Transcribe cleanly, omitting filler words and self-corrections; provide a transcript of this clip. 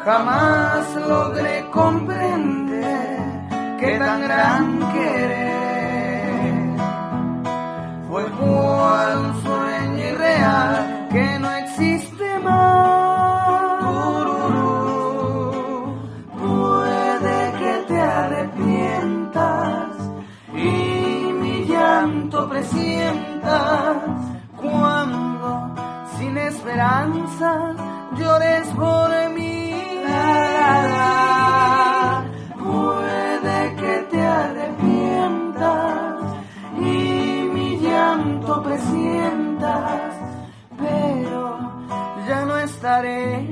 jamás logré comprender que tan gran querer fue cual un sueño irreal que no existe más. Puede que te arrepientas y mi llanto presientas cuando sin esperanzas llores por mí. Puede que te arrepientas y mi llanto presientas, pero ya no estaré